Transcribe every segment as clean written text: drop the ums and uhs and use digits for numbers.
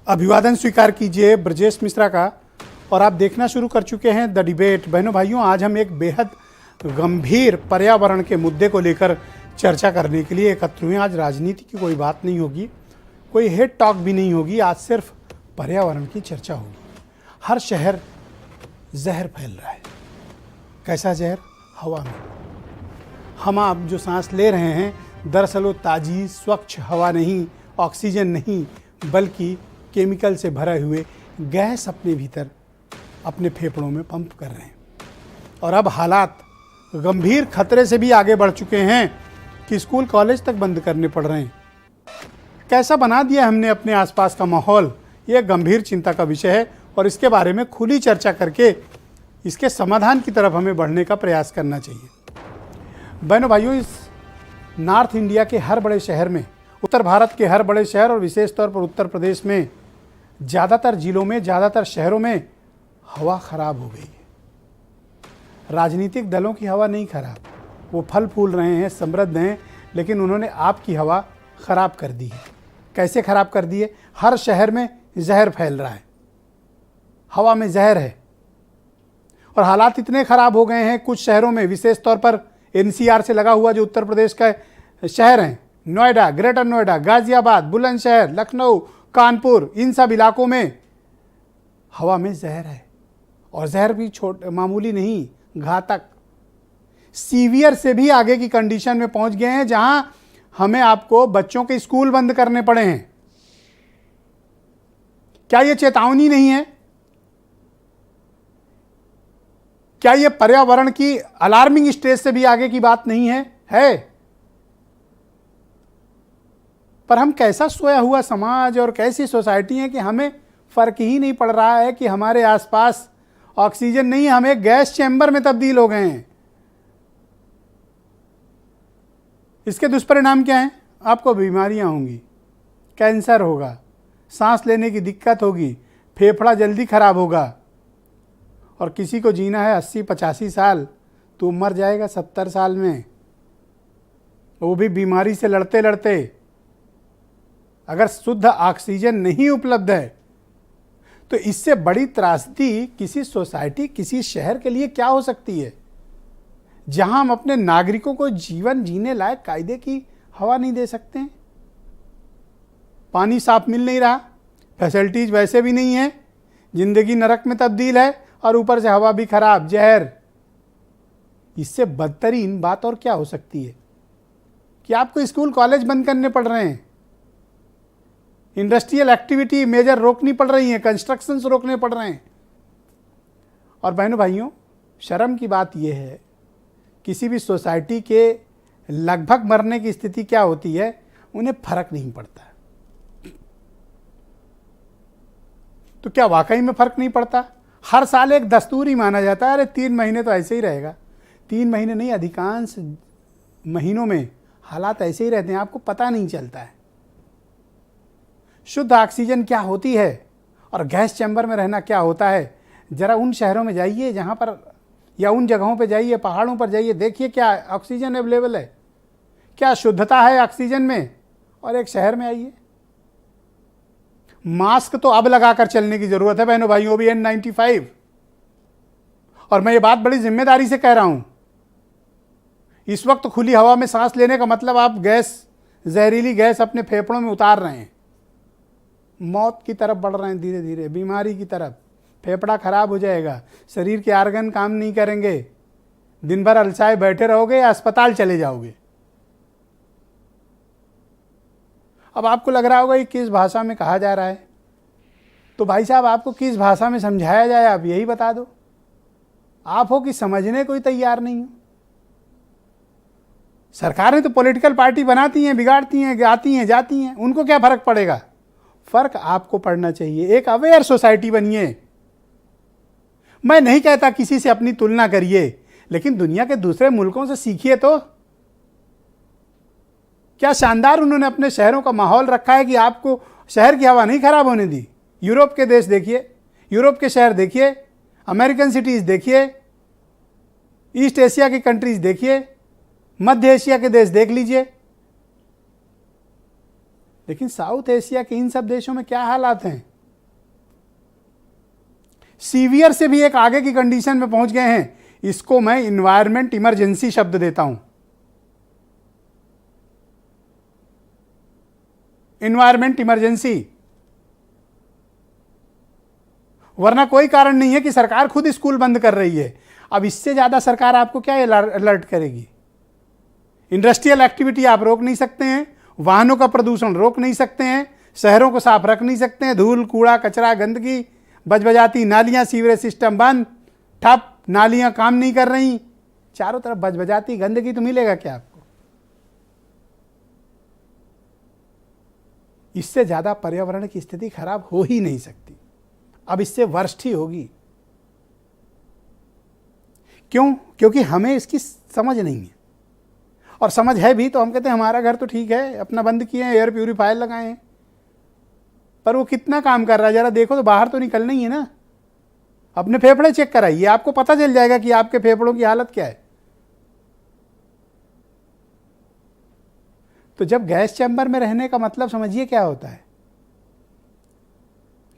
अभिवादन स्वीकार कीजिए ब्रजेश मिश्रा का। और आप देखना शुरू कर चुके हैं द डिबेट। बहनों भाइयों, आज हम एक बेहद गंभीर पर्यावरण के मुद्दे को लेकर चर्चा करने के लिए एकत्र हुए हैं। आज राजनीति की कोई बात नहीं होगी, कोई हेड टॉक भी नहीं होगी, आज सिर्फ पर्यावरण की चर्चा होगी। हर शहर जहर फैल रहा है। कैसा जहर? हवा में। हम आप जो सांस ले रहे हैं, दरअसल वो ताज़ी स्वच्छ हवा नहीं, ऑक्सीजन नहीं, बल्कि केमिकल से भरे हुए गैस अपने भीतर अपने फेफड़ों में पंप कर रहे हैं। और अब हालात गंभीर खतरे से भी आगे बढ़ चुके हैं कि स्कूल कॉलेज तक बंद करने पड़ रहे हैं। कैसा बना दिया हमने अपने आसपास का माहौल, ये गंभीर चिंता का विषय है और इसके बारे में खुली चर्चा करके इसके समाधान की तरफ हमें बढ़ने का प्रयास करना चाहिए। बहनों भाइयों, इस नॉर्थ इंडिया के हर बड़े शहर में, उत्तर भारत के हर बड़े शहर और विशेष तौर पर उत्तर प्रदेश में ज़्यादातर जिलों में, ज़्यादातर शहरों में हवा खराब हो गई है। राजनीतिक दलों की हवा नहीं खराब, वो फल फूल रहे हैं, समृद्ध हैं, लेकिन उन्होंने आपकी हवा खराब कर दी है। कैसे खराब कर दी है? हर शहर में जहर फैल रहा है, हवा में जहर है। और हालात इतने खराब हो गए हैं कुछ शहरों में, विशेष तौर पर एनसीआर से लगा हुआ जो उत्तर प्रदेश का शहर हैं, नोएडा, ग्रेटर नोएडा, गाजियाबाद, बुलंदशहर, लखनऊ, कानपुर, इन सब इलाकों में हवा में जहर है। और जहर भी मामूली नहीं, घातक, सीवियर से भी आगे की कंडीशन में पहुंच गए हैं, जहां हमें आपको बच्चों के स्कूल बंद करने पड़े हैं। क्या यह चेतावनी नहीं है? क्या यह पर्यावरण की अलार्मिंग स्टेज से भी आगे की बात नहीं है? पर हम कैसा सोया हुआ समाज और कैसी सोसाइटी है कि हमें फर्क ही नहीं पड़ रहा है कि हमारे आसपास ऑक्सीजन नहीं है, हम एक गैस चैम्बर में तब्दील हो गए हैं। इसके दुष्परिणाम क्या हैं? आपको बीमारियां होंगी, कैंसर होगा, सांस लेने की दिक्कत होगी, फेफड़ा जल्दी खराब होगा। और किसी को जीना है 80-85 साल, तो मर जाएगा 70 साल में, वो भी बीमारी से लड़ते लड़ते। अगर शुद्ध ऑक्सीजन नहीं उपलब्ध है तो इससे बड़ी त्रासदी किसी सोसाइटी, किसी शहर के लिए क्या हो सकती है, जहां हम अपने नागरिकों को जीवन जीने लायक कायदे की हवा नहीं दे सकते हैं। पानी साफ मिल नहीं रहा, फैसिलिटीज वैसे भी नहीं है, जिंदगी नरक में तब्दील है और ऊपर से हवा भी खराब, जहर। इससे बदतरीन बात और क्या हो सकती है कि आपको स्कूल कॉलेज बंद करने पड़ रहे हैं, इंडस्ट्रियल एक्टिविटी मेजर रोकनी पड़ रही है, कंस्ट्रक्शंस रोकने पड़ रहे हैं। और बहनों भाइयों, शर्म की बात यह है, किसी भी सोसाइटी के लगभग मरने की स्थिति क्या होती है, उन्हें फर्क नहीं पड़ता। तो क्या वाकई में फर्क नहीं पड़ता? हर साल एक दस्तूर ही माना जाता है, अरे 3 महीने तो ऐसे ही रहेगा। 3 महीने नहीं, अधिकांश महीनों में हालात ऐसे ही रहते हैं, आपको पता नहीं चलता है। शुद्ध ऑक्सीजन क्या होती है और गैस चैम्बर में रहना क्या होता है, जरा उन शहरों में जाइए जहां पर, या उन जगहों पर जाइए, पहाड़ों पर जाइए, देखिए क्या ऑक्सीजन अवेलेबल है, क्या शुद्धता है ऑक्सीजन में। और एक शहर में आइए, मास्क तो अब लगाकर चलने की जरूरत है बहनों भाइयों, भी N95। और मैं ये बात बड़ी जिम्मेदारी से कह रहा हूं, इस वक्त खुली हवा में सांस लेने का मतलब आप गैस, जहरीली गैस अपने फेफड़ों में उतार रहे हैं, मौत की तरफ बढ़ रहे हैं, धीरे धीरे बीमारी की तरफ। फेफड़ा खराब हो जाएगा, शरीर के आर्गन काम नहीं करेंगे, दिन भर अलसाए बैठे रहोगे या अस्पताल चले जाओगे। अब आपको लग रहा होगा ये किस भाषा में कहा जा रहा है, तो भाई साहब आपको किस भाषा में समझाया जाए आप यही बता दो। आप हो कि समझने कोई तैयार नहीं हो। सरकारें तो पॉलिटिकल पार्टी बनाती हैं, बिगाड़ती हैं, आती हैं, जाती हैं, उनको क्या फर्क पड़ेगा? फर्क आपको पड़ना चाहिए। एक अवेयर सोसाइटी बनिए। मैं नहीं कहता किसी से अपनी तुलना करिए, लेकिन दुनिया के दूसरे मुल्कों से सीखिए। तो क्या शानदार उन्होंने अपने शहरों का माहौल रखा है कि आपको शहर की हवा नहीं खराब होने दी। यूरोप के देश देखिए, यूरोप के शहर देखिए, अमेरिकन सिटीज देखिए, ईस्ट एशिया की कंट्रीज देखिए, मध्य एशिया के देश देख लीजिए। लेकिन साउथ एशिया के इन सब देशों में क्या हालात हैं? सीवियर से भी एक आगे की कंडीशन में पहुंच गए हैं। इसको मैं इन्वायरमेंट इमरजेंसी शब्द देता हूं। इन्वायरमेंट इमरजेंसी, वरना कोई कारण नहीं है कि सरकार खुद स्कूल बंद कर रही है। अब इससे ज्यादा सरकार आपको क्या अलर्ट करेगी? इंडस्ट्रियल एक्टिविटी आप रोक नहीं सकते हैं, वाहनों का प्रदूषण रोक नहीं सकते हैं, शहरों को साफ रख नहीं सकते हैं, धूल कूड़ा कचरा गंदगी बजबजाती नालियां, सीवरेज सिस्टम बंद ठप, नालियां काम नहीं कर रही, चारों तरफ बजबजाती गंदगी, तो मिलेगा क्या आपको? इससे ज्यादा पर्यावरण की स्थिति खराब हो ही नहीं सकती। अब इससे वर्स्ट ही होगी। क्यों? क्योंकि हमें इसकी समझ नहीं है, और समझ है भी तो हम कहते हैं हमारा घर तो ठीक है, अपना बंद किए हैं, एयर प्यूरीफायर लगाए हैं, पर वो कितना काम कर रहा है जरा देखो तो। बाहर तो निकलना ही है ना। अपने फेफड़े चेक कराइए, आपको पता चल जाएगा कि आपके फेफड़ों की हालत क्या है। तो जब गैस चैम्बर में रहने का मतलब समझिए क्या होता है।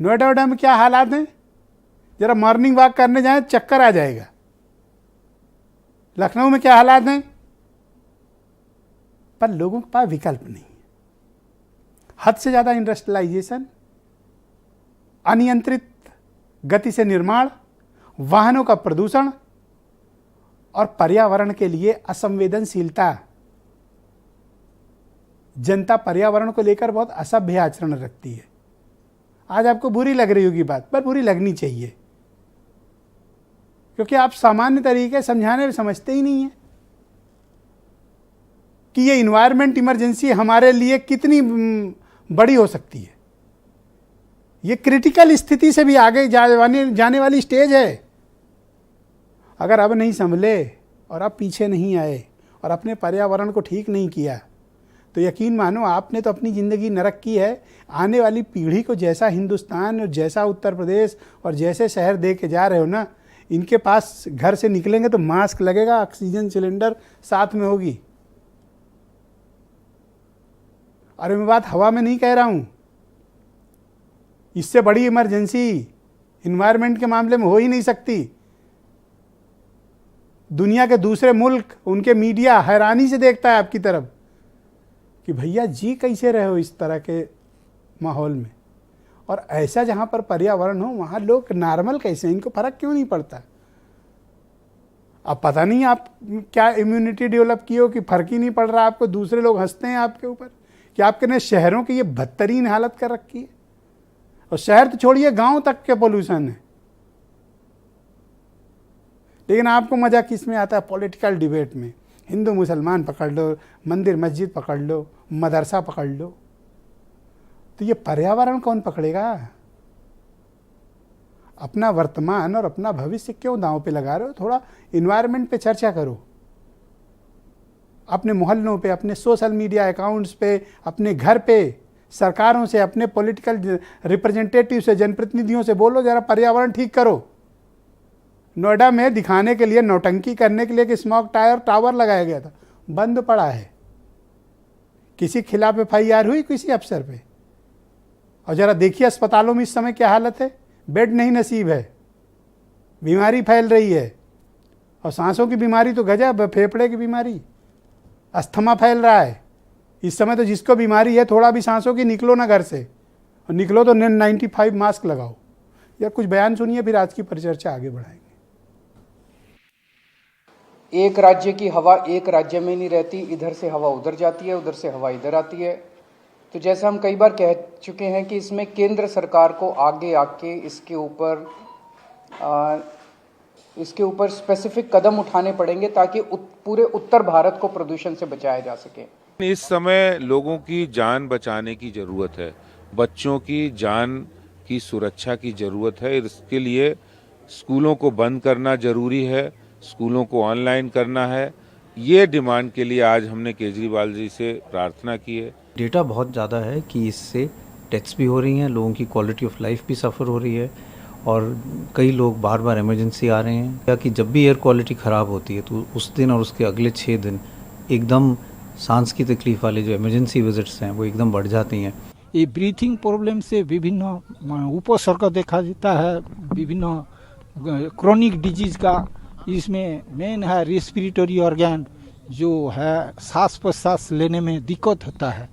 नोएडा में क्या हालात हैं, जरा मॉर्निंग वॉक करने जाएं चक्कर आ जाएगा। लखनऊ में क्या हालात हैं, पर लोगों के पास विकल्प नहीं है। हद से ज्यादा इंडस्ट्रियलाइजेशन, अनियंत्रित गति से निर्माण, वाहनों का प्रदूषण और पर्यावरण के लिए असंवेदनशीलता। जनता पर्यावरण को लेकर बहुत असभ्य आचरण रखती है। आज आपको बुरी लग रही होगी बात, पर बुरी लगनी चाहिए, क्योंकि आप सामान्य तरीके समझाने में समझते ही नहीं है कि ये इन्वायरमेंट इमरजेंसी हमारे लिए कितनी बड़ी हो सकती है। ये क्रिटिकल स्थिति से भी आगे जाने वाली स्टेज है। अगर अब नहीं संभले और अब पीछे नहीं आए और अपने पर्यावरण को ठीक नहीं किया, तो यकीन मानो आपने तो अपनी ज़िंदगी नरक की है। आने वाली पीढ़ी को जैसा हिंदुस्तान और जैसा उत्तर प्रदेश और जैसे शहर दे के जा रहे हो ना, इनके पास घर से निकलेंगे तो मास्क लगेगा, ऑक्सीजन सिलेंडर साथ में होगी। अरे मैं बात हवा में नहीं कह रहा हूँ, इससे बड़ी इमरजेंसी इन्वायरमेंट के मामले में हो ही नहीं सकती। दुनिया के दूसरे मुल्क, उनके मीडिया हैरानी से देखता है आपकी तरफ कि भैया जी कैसे रहे हो इस तरह के माहौल में, और ऐसा जहां पर पर्यावरण हो वहां लोग नॉर्मल कैसे, इनको फर्क क्यों नहीं पड़ता? अब पता नहीं आप क्या इम्यूनिटी डेवलप किए हो कि फर्क ही नहीं पड़ रहा आपको। दूसरे लोग हंसते हैं आपके ऊपर कि आपके ने शहरों की ये बदतरीन हालत कर रखी है। और शहर तो छोड़िए, गांव तक के पोल्यूशन है। लेकिन आपको मजा किस में आता है? पॉलिटिकल डिबेट में। हिंदू मुसलमान पकड़ लो, मंदिर मस्जिद पकड़ लो, मदरसा पकड़ लो, तो ये पर्यावरण कौन पकड़ेगा? अपना वर्तमान और अपना भविष्य क्यों दांव पे लगा रहे हो? थोड़ा इन्वायरमेंट पे चर्चा करो, अपने मोहल्लों पे, अपने सोशल मीडिया अकाउंट्स पे, अपने घर पे, सरकारों से, अपने पॉलिटिकल रिप्रेजेंटेटिव से, जनप्रतिनिधियों से बोलो जरा पर्यावरण ठीक करो। नोएडा में दिखाने के लिए, नौटंकी करने के लिए कि स्मॉग टावर लगाया गया था, बंद पड़ा है। किसी खिलाफ FIR हुई किसी अफसर पे? और जरा देखिए अस्पतालों में इस समय क्या हालत है। बेड नहीं नसीब है, बीमारी फैल रही है, और सांसों की बीमारी तो गजब, फेफड़े की बीमारी, अस्थमा फैल रहा है इस समय। तो जिसको बीमारी है थोड़ा भी सांसों की, निकलो ना घर से, और निकलो तो N95 मास्क लगाओ। या कुछ बयान सुनिए, फिर आज की परिचर्चा आगे बढ़ाएंगे। एक राज्य की हवा एक राज्य में नहीं रहती, इधर से हवा उधर जाती है, उधर से हवा इधर आती है। तो जैसा हम कई बार कह चुके हैं कि इसमें केंद्र सरकार को आगे आके इसके ऊपर स्पेसिफिक कदम उठाने पड़ेंगे ताकि पूरे उत्तर भारत को प्रदूषण से बचाया जा सके। इस समय लोगों की जान बचाने की ज़रूरत है, बच्चों की जान की सुरक्षा की ज़रूरत है। इसके लिए स्कूलों को बंद करना ज़रूरी है, स्कूलों को ऑनलाइन करना है। ये डिमांड के लिए आज हमने केजरीवाल जी से प्रार्थना की है। डेटा बहुत ज़्यादा है कि इससे डेथ्स भी हो रही हैं, लोगों की क्वालिटी ऑफ लाइफ भी सफ़र हो रही है, और कई लोग बार बार इमरजेंसी आ रहे हैं। या कि जब भी एयर क्वालिटी ख़राब होती है तो उस दिन और उसके अगले 6 दिन एकदम सांस की तकलीफ़ वाले जो इमरजेंसी विजिट्स हैं वो एकदम बढ़ जाती हैं। ये ब्रीथिंग प्रॉब्लम से विभिन्न उपसर्ग देखा देता है, विभिन्न क्रोनिक डिजीज का, इसमें मेन है रेस्पिरेटरी ऑर्गन जो है सांस प्रश्वास लेने में दिक्कत होता है,